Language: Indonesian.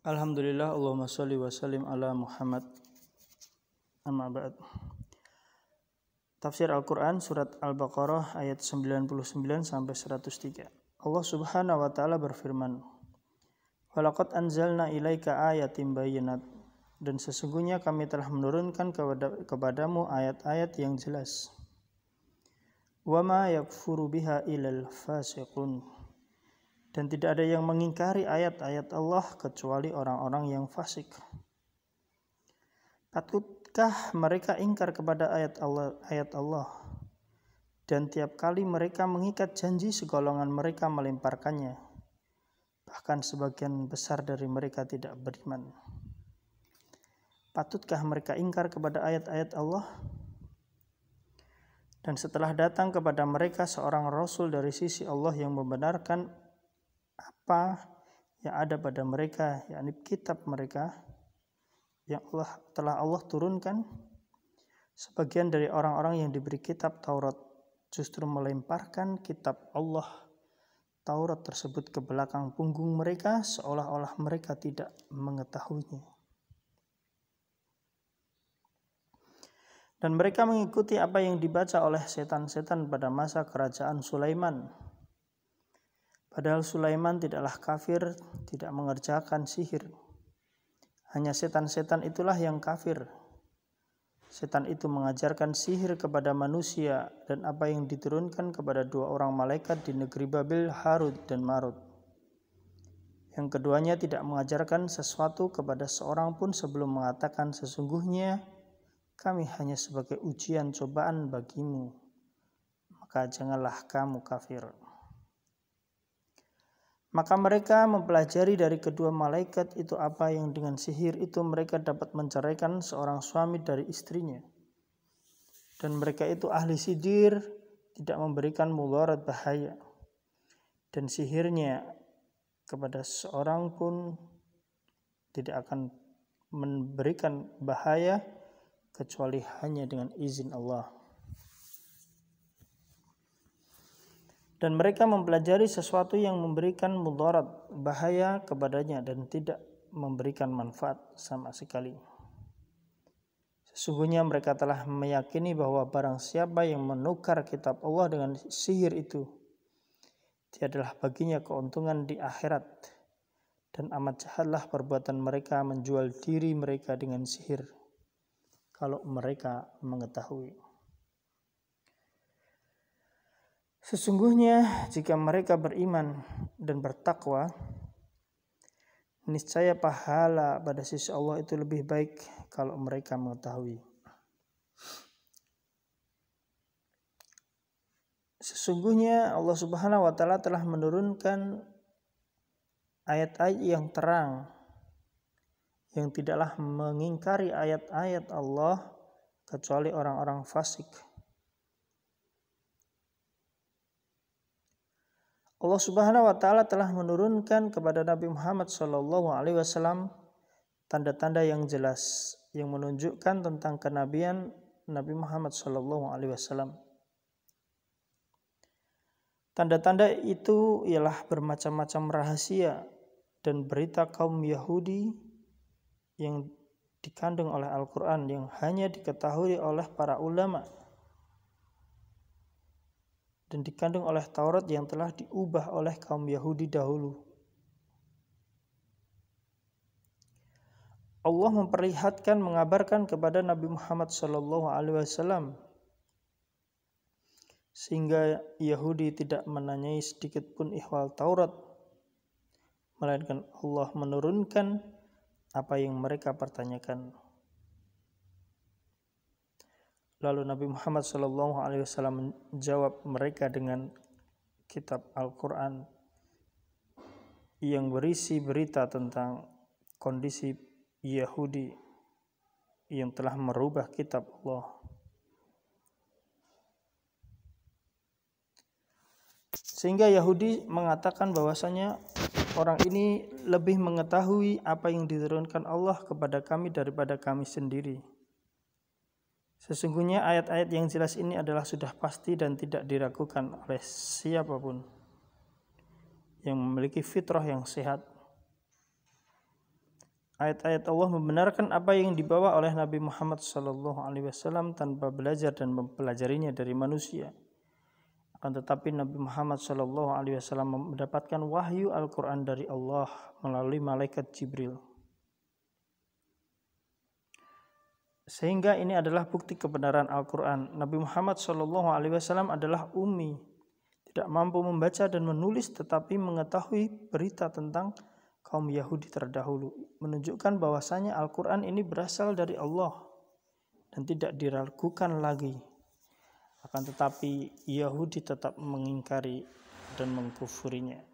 Alhamdulillah, Allahumma sholli wa sallim ala Muhammad. Amma ba'd. Tafsir Al-Quran Surat Al-Baqarah ayat 99 sampai 103. Allah subhanahu wa ta'ala berfirman, Walaqad anzalna ilaika ayatin bayyinat, dan sesungguhnya kami telah menurunkan kepadamu ayat-ayat yang jelas. Wa ma yakfuru biha ilal fasiqun, dan tidak ada yang mengingkari ayat-ayat Allah kecuali orang-orang yang fasik. Patutkah mereka ingkar kepada ayat Allah? Dan tiap kali mereka mengikat janji, segolongan mereka melemparkannya. Bahkan sebagian besar dari mereka tidak beriman. Patutkah mereka ingkar kepada ayat-ayat Allah? Dan setelah datang kepada mereka seorang rasul dari sisi Allah yang membenarkan apa yang ada pada mereka, yakni kitab mereka yang telah Allah turunkan, sebagian dari orang-orang yang diberi kitab Taurat justru melemparkan kitab Allah Taurat tersebut ke belakang punggung mereka, seolah-olah mereka tidak mengetahuinya. Dan mereka mengikuti apa yang dibaca oleh setan-setan pada masa kerajaan Sulaiman. Padahal Sulaiman tidaklah kafir, tidak mengerjakan sihir. Hanya setan-setan itulah yang kafir. Setan itu mengajarkan sihir kepada manusia dan apa yang diturunkan kepada dua orang malaikat di negeri Babil, Harut dan Marut. Yang keduanya tidak mengajarkan sesuatu kepada seorang pun sebelum mengatakan, sesungguhnya kami hanya sebagai ujian cobaan bagimu, maka janganlah kamu kafir. Maka mereka mempelajari dari kedua malaikat itu apa yang dengan sihir itu mereka dapat menceraikan seorang suami dari istrinya. Dan mereka itu ahli sihir, tidak memberikan mudarat bahaya. Dan sihirnya kepada seorang pun tidak akan memberikan bahaya kecuali hanya dengan izin Allah. Dan mereka mempelajari sesuatu yang memberikan mudarat, bahaya kepadanya dan tidak memberikan manfaat sama sekali. Sesungguhnya mereka telah meyakini bahwa barang siapa yang menukar kitab Allah dengan sihir itu, tiadalah baginya keuntungan di akhirat. Dan amat jahatlah perbuatan mereka menjual diri mereka dengan sihir, kalau mereka mengetahui. Sesungguhnya jika mereka beriman dan bertakwa, niscaya pahala pada sisi Allah itu lebih baik kalau mereka mengetahui. Sesungguhnya Allah Subhanahu wa taala telah menurunkan ayat-ayat yang terang yang tidaklah mengingkari ayat-ayat Allah kecuali orang-orang fasik. Allah Subhanahu wa taala telah menurunkan kepada Nabi Muhammad SAW tanda-tanda yang jelas yang menunjukkan tentang kenabian Nabi Muhammad SAW. Tanda-tanda itu ialah bermacam-macam rahasia dan berita kaum Yahudi yang dikandung oleh Al-Quran yang hanya diketahui oleh para ulama dan dikandung oleh Taurat yang telah diubah oleh kaum Yahudi dahulu. Allah memperlihatkan, mengabarkan kepada Nabi Muhammad SAW sehingga Yahudi tidak menanyai sedikit pun ihwal Taurat, melainkan Allah menurunkan apa yang mereka pertanyakan. Lalu Nabi Muhammad SAW menjawab mereka dengan kitab Al-Quran yang berisi berita tentang kondisi Yahudi yang telah merubah kitab Allah. Sehingga Yahudi mengatakan bahwasanya orang ini lebih mengetahui apa yang diturunkan Allah kepada kami daripada kami sendiri. Sesungguhnya ayat-ayat yang jelas ini adalah sudah pasti dan tidak diragukan oleh siapapun yang memiliki fitrah yang sehat. Ayat-ayat Allah membenarkan apa yang dibawa oleh Nabi Muhammad SAW tanpa belajar dan mempelajarinya dari manusia. Akan tetapi Nabi Muhammad SAW mendapatkan wahyu Al-Quran dari Allah melalui malaikat Jibril. Sehingga ini adalah bukti kebenaran Al-Quran. Nabi Muhammad SAW adalah ummi, tidak mampu membaca dan menulis, tetapi mengetahui berita tentang kaum Yahudi terdahulu, menunjukkan bahwasanya Al-Quran ini berasal dari Allah dan tidak diragukan lagi. Akan tetapi Yahudi tetap mengingkari dan mengkufurinya.